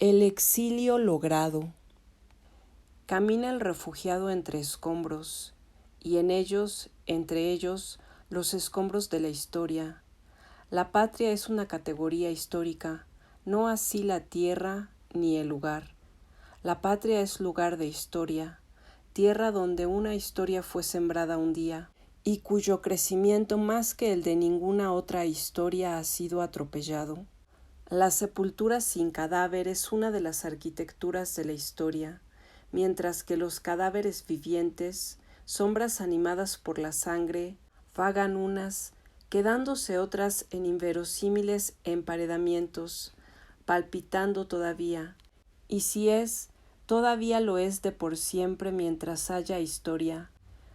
El exilio logrado. Camina el refugiado entre escombros, y en ellos, entre ellos, los escombros de la historia. La patria es una categoría histórica, no así la tierra ni el lugar. La patria es lugar de historia, tierra donde una historia fue sembrada un día, y cuyo crecimiento más que el de ninguna otra historia ha sido atropellado. La sepultura sin cadáver es una de las arquitecturas de la historia, mientras que los cadáveres vivientes, sombras animadas por la sangre, vagan unas, quedándose otras en inverosímiles emparedamientos, palpitando todavía, y si es, todavía lo es de por siempre mientras haya historia,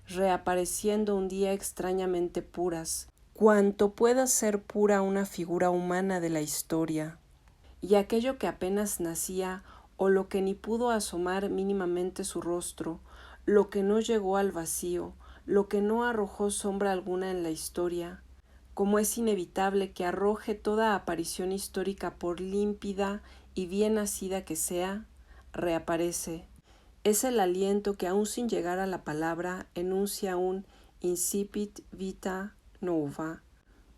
reapareciendo un día extrañamente puras, cuanto pueda ser pura una figura humana de la historia. Y aquello que apenas nacía, o lo que ni pudo asomar mínimamente su rostro, lo que no llegó al vacío, lo que no arrojó sombra alguna en la historia, como es inevitable que arroje toda aparición histórica por límpida y bien nacida que sea, reaparece. Es el aliento que aun sin llegar a la palabra enuncia un incipit vita nova,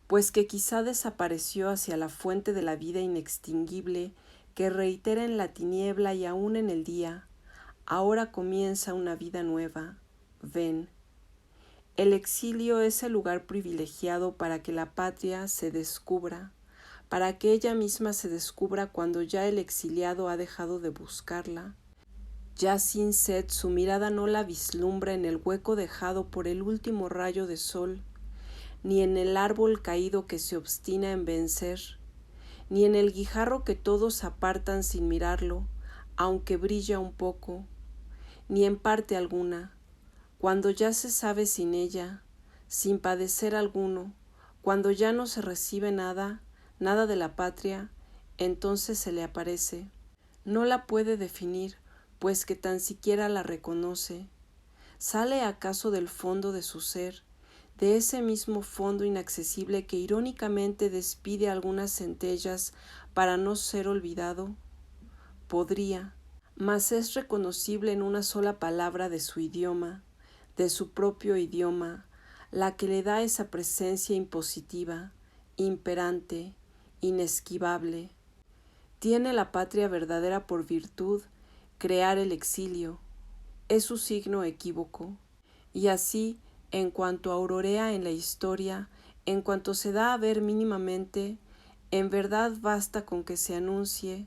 pues que quizá desapareció hacia la fuente de la vida inextinguible que reitera en la tiniebla y aún en el día. Ahora comienza una vida nueva. Ven. El exilio es el lugar privilegiado para que la patria se descubra, para que ella misma se descubra cuando ya el exiliado ha dejado de buscarla. Ya sin sed su mirada no la vislumbra en el hueco dejado por el último rayo de sol, ni en el árbol caído que se obstina en vencer, ni en el guijarro que todos apartan sin mirarlo, aunque brilla un poco, ni en parte alguna, cuando ya se sabe sin ella, sin padecer alguno, cuando ya no se recibe nada, nada de la patria, entonces se le aparece. No la puede definir, pues que tan siquiera la reconoce. ¿Sale acaso del fondo de su ser, de ese mismo fondo inaccesible que irónicamente despide algunas centellas para no ser olvidado? Podría, mas es reconocible en una sola palabra de su idioma, de su propio idioma, la que le da esa presencia impositiva, imperante, inesquivable. Tiene la patria verdadera por virtud crear el exilio, es su signo equívoco, y así, en cuanto aurorea en la historia, en cuanto se da a ver mínimamente, en verdad basta con que se anuncie,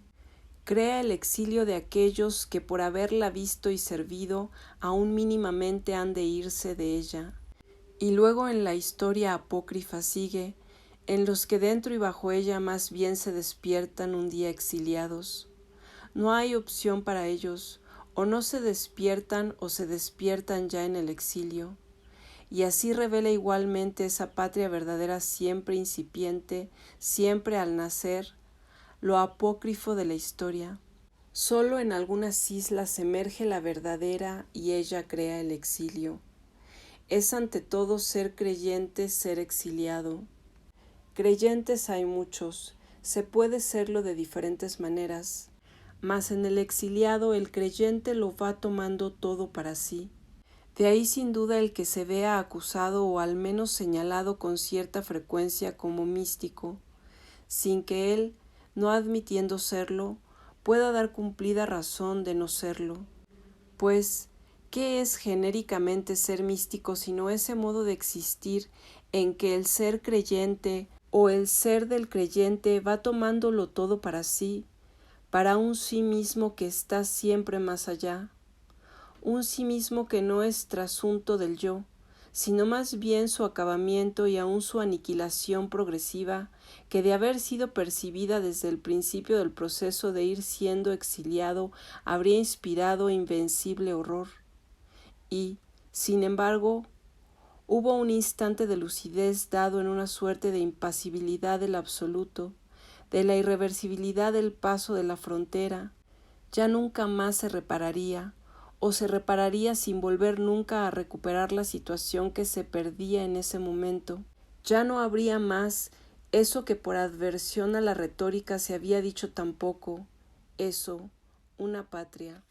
crea el exilio de aquellos que por haberla visto y servido aún mínimamente han de irse de ella. Y luego en la historia apócrifa sigue, en los que dentro y bajo ella más bien se despiertan un día exiliados. No hay opción para ellos, o no se despiertan o se despiertan ya en el exilio. Y así revela igualmente esa patria verdadera siempre incipiente, siempre al nacer, lo apócrifo de la historia. Solo en algunas islas emerge la verdadera y ella crea el exilio. Es ante todo ser creyente, ser exiliado. Creyentes hay muchos, se puede serlo de diferentes maneras, mas en el exiliado el creyente lo va tomando todo para sí. De ahí sin duda el que se vea acusado o al menos señalado con cierta frecuencia como místico, sin que él, no admitiendo serlo, pueda dar cumplida razón de no serlo. Pues, ¿qué es genéricamente ser místico sino ese modo de existir en que el ser creyente o el ser del creyente va tomándolo todo para sí, para un sí mismo que está siempre más allá? Un sí mismo que no es trasunto del yo, sino más bien su acabamiento y aun su aniquilación progresiva, que de haber sido percibida desde el principio del proceso de ir siendo exiliado, habría inspirado invencible horror. Y, sin embargo, hubo un instante de lucidez dado en una suerte de impasibilidad del absoluto, de la irreversibilidad del paso de la frontera. Ya nunca más se repararía, o se repararía sin volver nunca a recuperar la situación que se perdía en ese momento. Ya no habría más eso que por adversión a la retórica se había dicho tan poco, Eso, una patria,